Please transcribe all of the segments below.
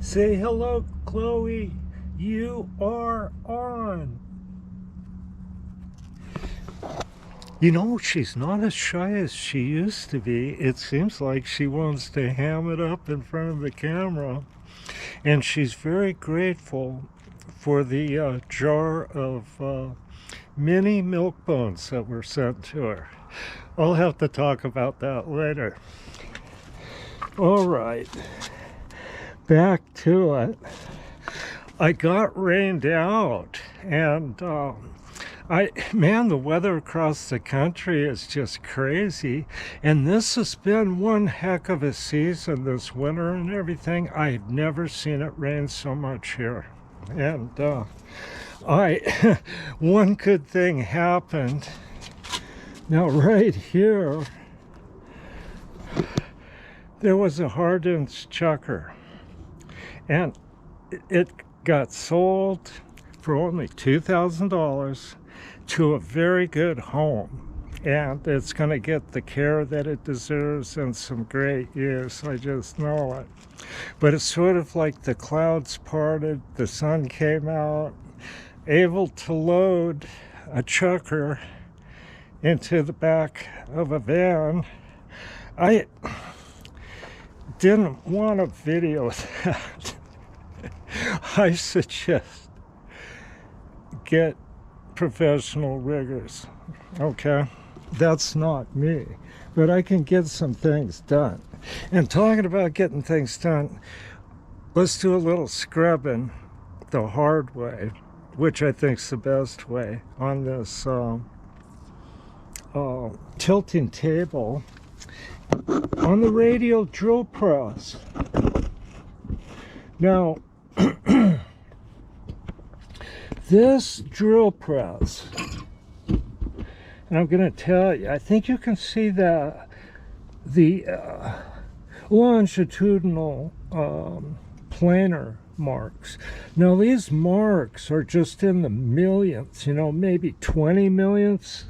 Say hello, Chloe. You are on. You know, she's not as shy as she used to be. It seems like she wants to ham it up in front of the camera. And she's very grateful for the jar of mini milk bones that were sent to her. I'll have to talk about that later. All right, back to it. I got rained out, and man, the weather across the country is just crazy. And this has been one heck of a season this winter and everything. I've never seen it rain so much here. And one good thing happened. Now right here, there was a Hardin's chucker, and it got sold for only $2,000 to a very good home, and it's going to get the care that it deserves and some great use. I just know it. But it's sort of like the clouds parted, the sun came out, able to load a chucker into the back of a van. I didn't want to video that. I suggest get professional riggers. Okay, that's not me, but I can get some things done. And talking about getting things done, let's do a little scrubbing the hard way, which I think is the best way, on this tilting table on the radial drill press. Now, this drill press, and I'm going to tell you, I think you can see the longitudinal planar marks. Now these marks are just in the millionths, maybe 20 millionths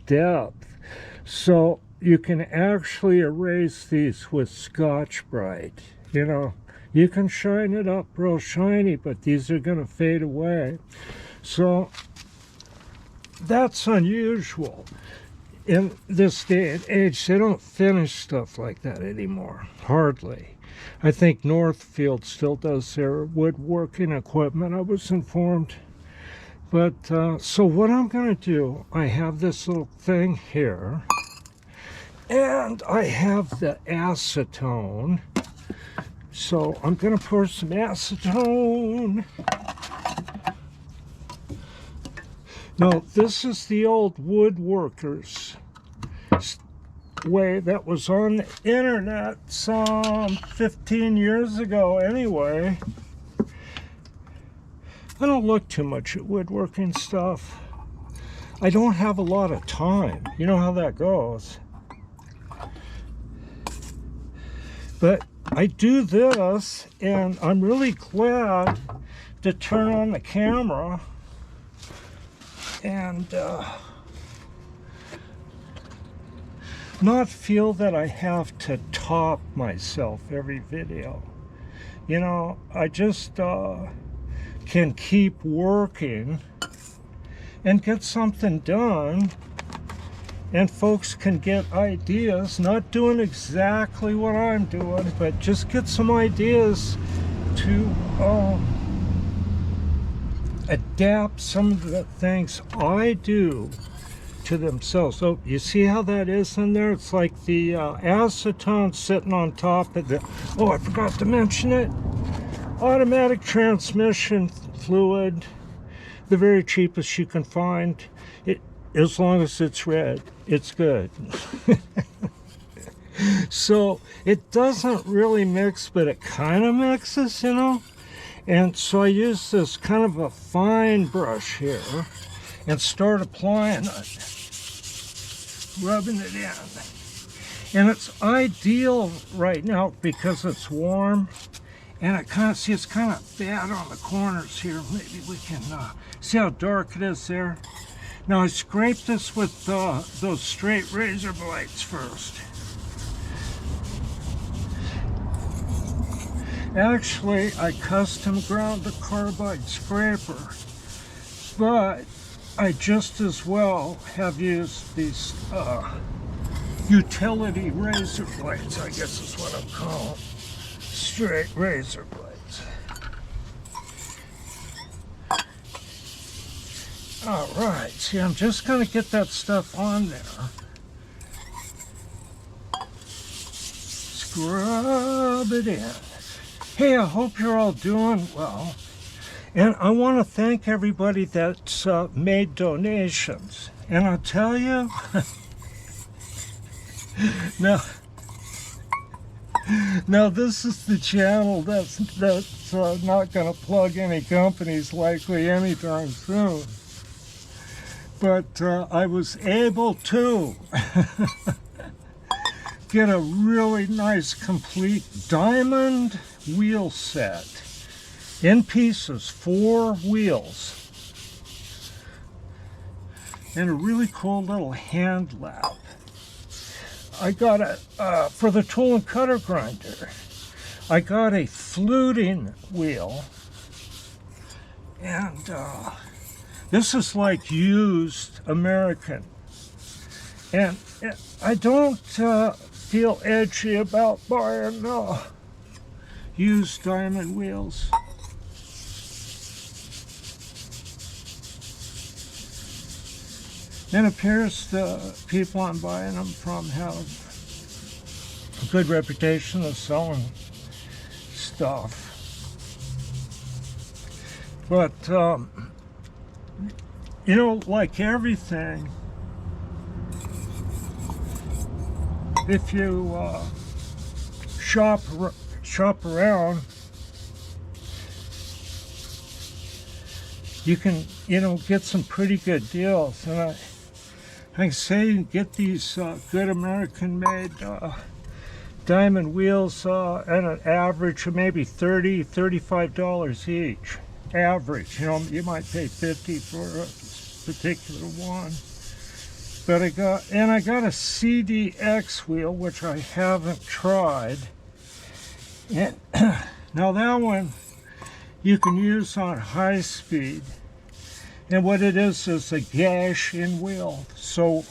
depth. So you can actually erase these with Scotch-Brite. You can shine it up real shiny, but these are going to fade away. So that's unusual. In this day and age, they don't finish stuff like that anymore, hardly. I think Northfield still does their woodworking equipment, I was informed. But so what I'm going to do, I have this little thing here, and I have the acetone. So I'm going to pour some acetone. Now, this is the old woodworkers way that was on the internet some 15 years ago anyway. I don't look too much at woodworking stuff. I don't have a lot of time. You know how that goes. But I do this, and I'm really glad to turn on the camera and not feel that I have to top myself every video. I just can keep working and get something done, and folks can get ideas, not doing exactly what I'm doing, but just get some ideas to adapt some of the things I do to themselves. So you see how that is in there? It's like the acetone sitting on top of the, I forgot to mention it, automatic transmission fluid, the very cheapest you can find. As long as it's red, it's good. So it doesn't really mix, but it kind of mixes, And so I use this kind of a fine brush here and start applying it, rubbing it in. And it's ideal right now because it's warm, and it's kind of bad on the corners here. Maybe we can see how dark it is there. Now I scrape this with those straight razor blades first. Actually, I custom ground the carbide scraper, but I just as well have used these utility razor blades, I guess is what I'm calling straight razor blades. All right, see, I'm just going to get that stuff on there. Scrub it in. Hey, I hope you're all doing well. And I want to thank everybody that's made donations. And I'll tell you, now this is the channel that's not going to plug any companies likely anytime soon. But I was able to get a really nice complete diamond wheel set in pieces, 4 wheels, and a really cool little hand lap. I got for the tool and cutter grinder, I got a fluting wheel, and this is like used American, and I don't feel edgy about buying used diamond wheels. It appears the people I'm buying them from have a good reputation of selling stuff. But, you know, like everything, if you shop around, you can, you know, get some pretty good deals. And I say get these good American-made diamond wheels at an average of maybe $30, $35 each. Average, you know, you might pay $50 for a particular one. But I got a CDX wheel, which I haven't tried. And now that one you can use on high speed. And what it is a gash in wheel. So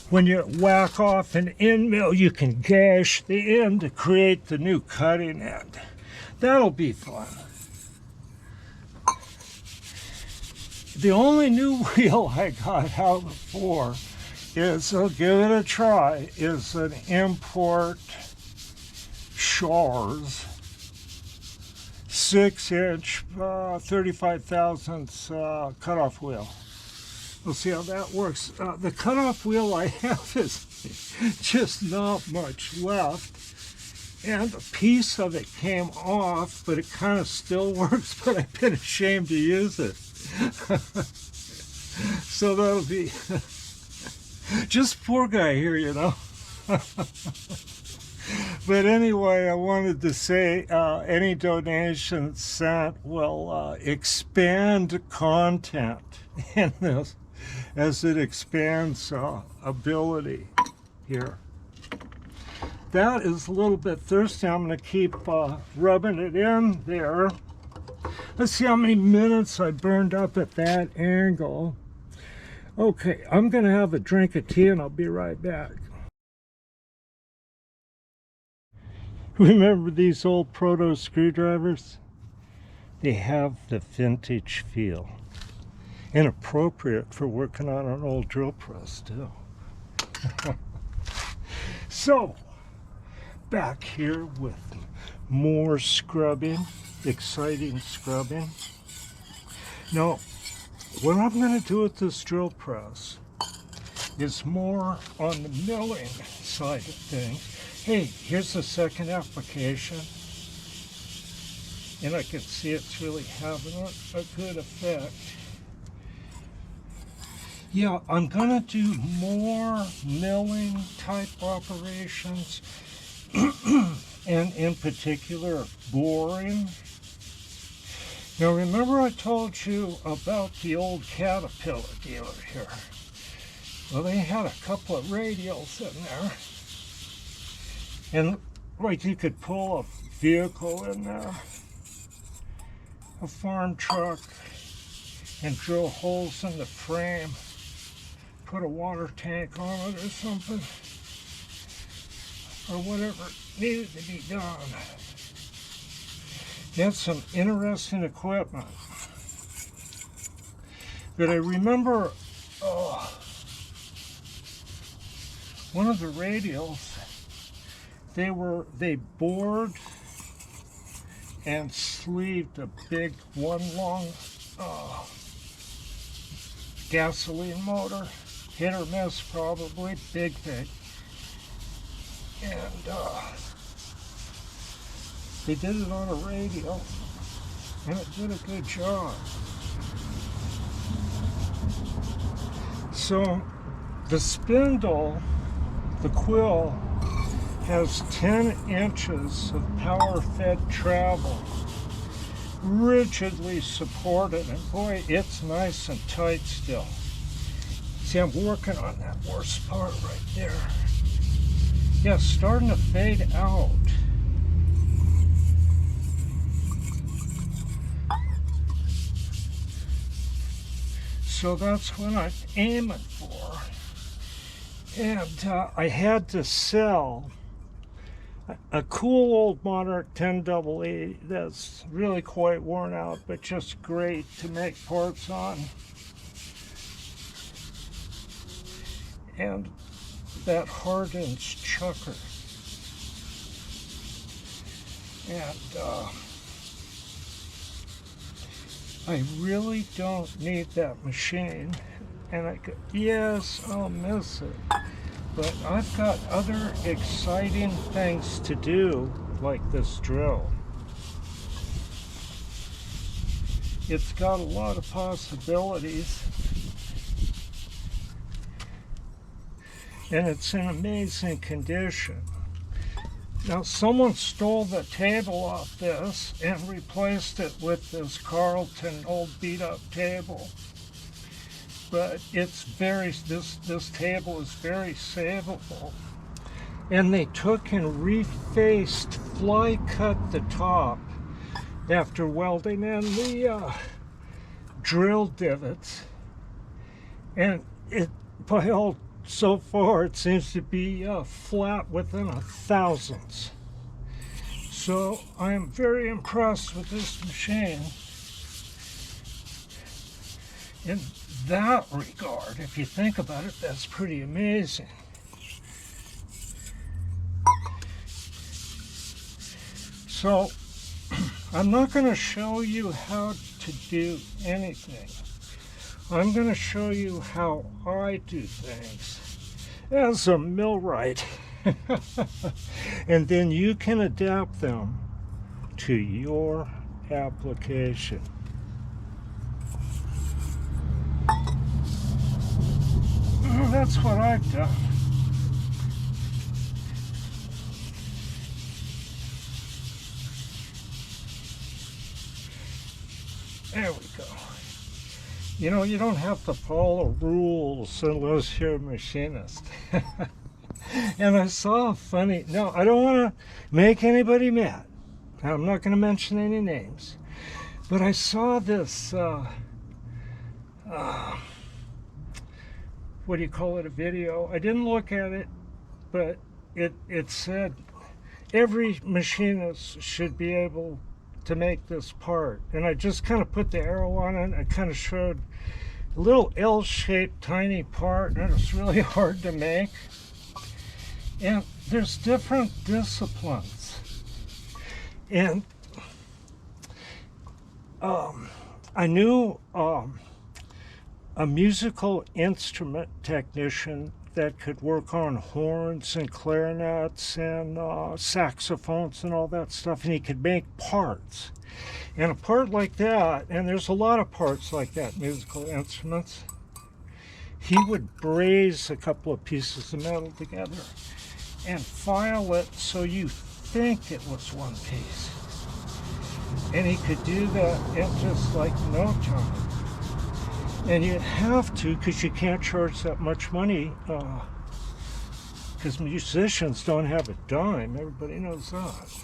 when you whack off an end mill, you can gash the end to create the new cutting end. That'll be fun. The only new wheel I got out for is, I'll give it a try, is an import Shaw's 6-inch 35 thousandths cutoff wheel. We'll see how that works. The cutoff wheel I have is just not much left, and a piece of it came off, but it kind of still works, but I've been ashamed to use it. So that'll be just poor guy here, you know. But anyway, I wanted to say any donation sent will expand content in this as it expands ability here. That is a little bit thirsty. I'm going to keep rubbing it in there. Let's see how many minutes I burned up at that angle. Okay, I'm going to have a drink of tea and I'll be right back. Remember these old proto screwdrivers? They have the vintage feel. And appropriate for working on an old drill press too. So, back here with more scrubbing, exciting scrubbing. Now, what I'm going to do with this drill press is more on the milling side of things. Hey, here's the second application, and I can see it's really having a good effect. Yeah, I'm gonna do more milling type operations, and in particular boring. Now remember I told you about the old Caterpillar dealer here? Well, they had a couple of radials in there. And like you could pull a vehicle in there, a farm truck, and drill holes in the frame, put a water tank on it or something, or whatever needed to be done. That's some interesting equipment. But I remember one of the radials, they bored and sleeved a big one long gasoline motor, hit or miss probably, big thing. And they did it on a radio, and it did a good job. So the spindle, the quill, has 10 inches of power-fed travel, rigidly supported, and boy, it's nice and tight still. See, I'm working on that worst part right there. Yeah, it's starting to fade out. So that's what I'm aiming for. And I had to sell a cool old Monarch 10AA that's really quite worn out, but just great to make parts on. And that Hardin's chucker. And I really don't need that machine. And I go, yes, I'll miss it. But I've got other exciting things to do, like this drill. It's got a lot of possibilities. And it's in amazing condition. Now, someone stole the table off this and replaced it with this Carlton old beat-up table. But it's this table is very savable. And they took and refaced, fly cut the top after welding in the drill divots. And it, by all, so far it seems to be flat within a thousandths. So I am very impressed with this machine. In that regard, if you think about it, that's pretty amazing. So I'm not going to show you how to do anything. I'm going to show you how I do things as a millwright. And then you can adapt them to your application. That's what I've done. There we go. You know, you don't have to follow rules unless you're a machinist. And I saw a funny, no, I don't want to make anybody mad. I'm not going to mention any names. But I saw this, what do you call it, a video. I didn't look at it, but it said every machinist should be able to make this part. And I just kind of put the arrow on it. I kind of showed a little L-shaped tiny part, and it's really hard to make. And there's different disciplines. And I knew a musical instrument technician that could work on horns and clarinets and saxophones and all that stuff, and he could make parts. And a part like that, and there's a lot of parts like that, musical instruments, he would braze a couple of pieces of metal together and file it so you think it was one piece. And he could do that in just like no time. And you'd have to, because you can't charge that much money because musicians don't have a dime. Everybody knows that.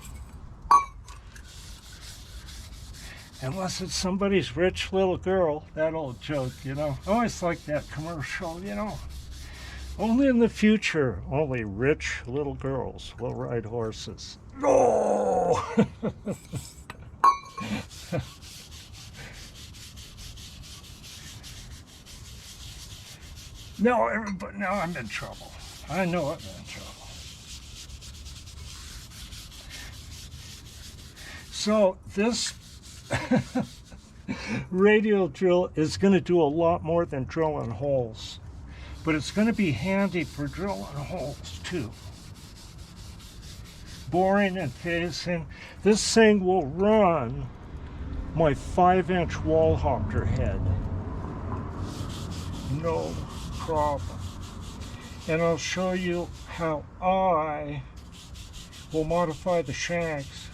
Unless it's somebody's rich little girl, that old joke, you know. I always like that commercial, you know. Only in the future, only rich little girls will ride horses. No! No, everybody, now I'm in trouble. I know I'm in trouble. So this radial drill is going to do a lot more than drilling holes, but it's going to be handy for drilling holes too. Boring and facing. This thing will run my 5-inch wall hopper head. No problem. And I'll show you how I will modify the shanks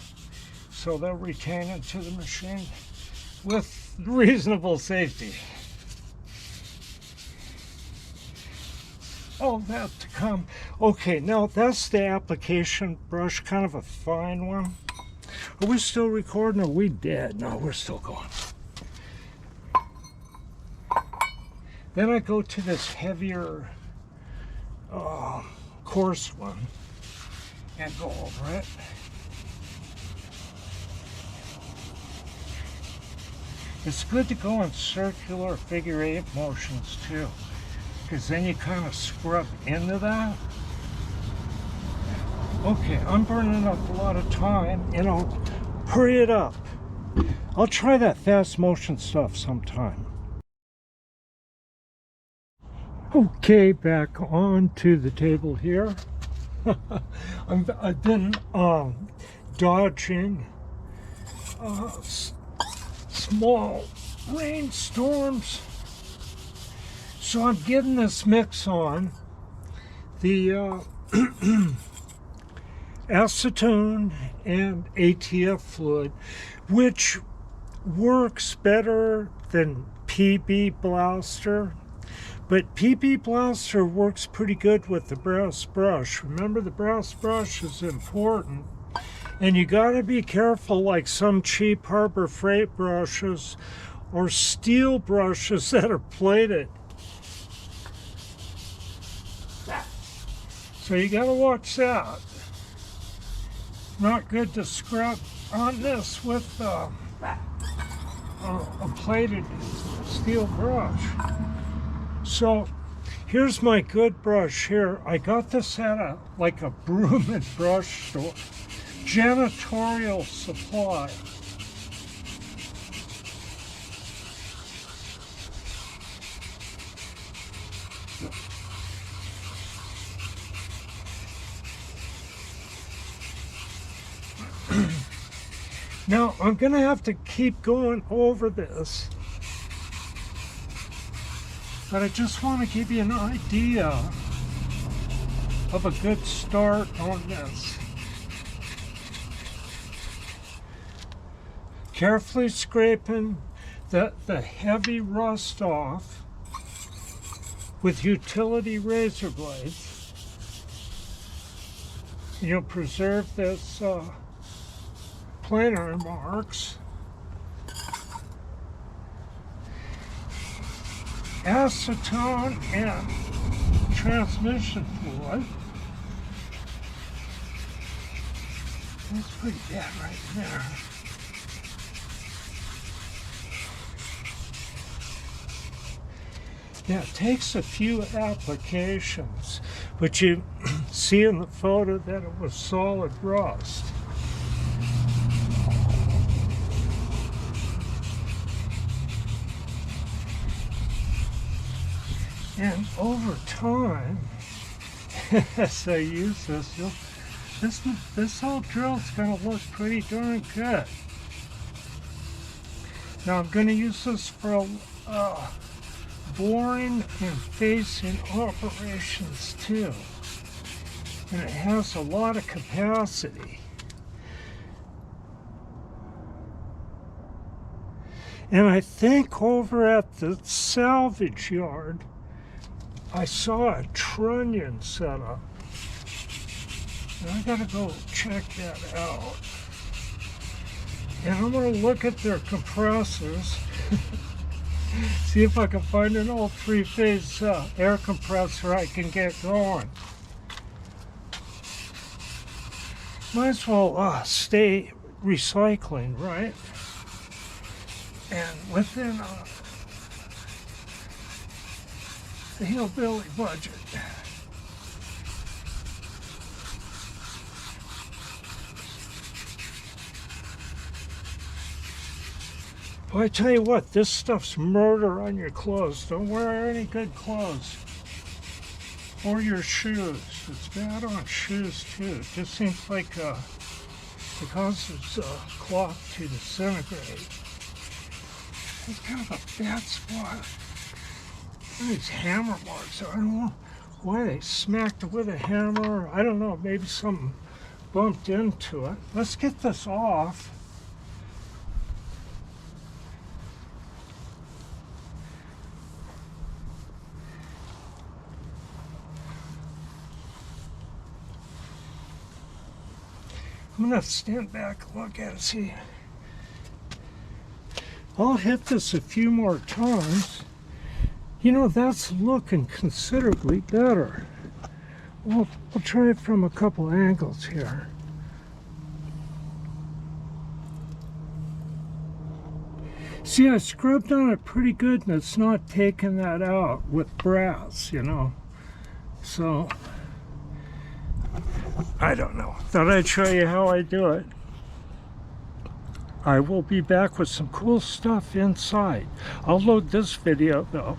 so they'll retain into the machine with reasonable safety. All that to come. Okay, now that's the application brush, kind of a fine one. Are we still recording or are we dead? No, we're still going. Then I go to this heavier, coarse one and go over it. It's good to go in circular figure-8 motions too, because then you kind of scrub into that. Okay, I'm burning up a lot of time, you know, hurry it up. I'll try that fast motion stuff sometime. Okay, back on to the table here. I've been dodging small rainstorms. So I'm getting this mix on. The acetone and ATF fluid, which works better than PB Blaster. But PB Blaster works pretty good with the brass brush. Remember, the brass brush is important. And you gotta be careful, like some cheap Harbor Freight brushes or steel brushes that are plated. So you gotta watch that. Not good to scrub on this with a plated steel brush. So here's my good brush here. I got this at a broom and brush store. Janitorial supply. Now I'm gonna have to keep going over this, but I just want to give you an idea of a good start on this. Carefully scraping the heavy rust off with utility razor blades. You'll preserve this planar marks. Acetone and transmission fluid. That's pretty bad right there. Yeah, it takes a few applications, but you see in the photo that it was solid rust. And over time, as I use this, this whole drill is going to look pretty darn good. Now I'm going to use this for boring and facing operations too. And it has a lot of capacity. And I think over at the salvage yard, I saw a trunnion set up. I gotta go check that out. And I'm gonna look at their compressors. See if I can find an old three-phase air compressor I can get going. Might as well stay recycling, right? And within the hillbilly budget. Well, I tell you what, this stuff's murder on your clothes. Don't wear any good clothes. Or your shoes. It's bad on shoes, too. It just seems like it causes cloth to disintegrate. It's kind of a bad spot. These hammer marks, I don't know why they smacked it with a hammer. I don't know, maybe something bumped into it. Let's get this off. I'm gonna stand back and look at it, see. I'll hit this a few more times. You know, that's looking considerably better. We'll try it from a couple angles here. See, I scrubbed on it pretty good and it's not taking that out with brass, you know. So, I don't know. Thought I'd show you how I do it. I will be back with some cool stuff inside. I'll load this video though.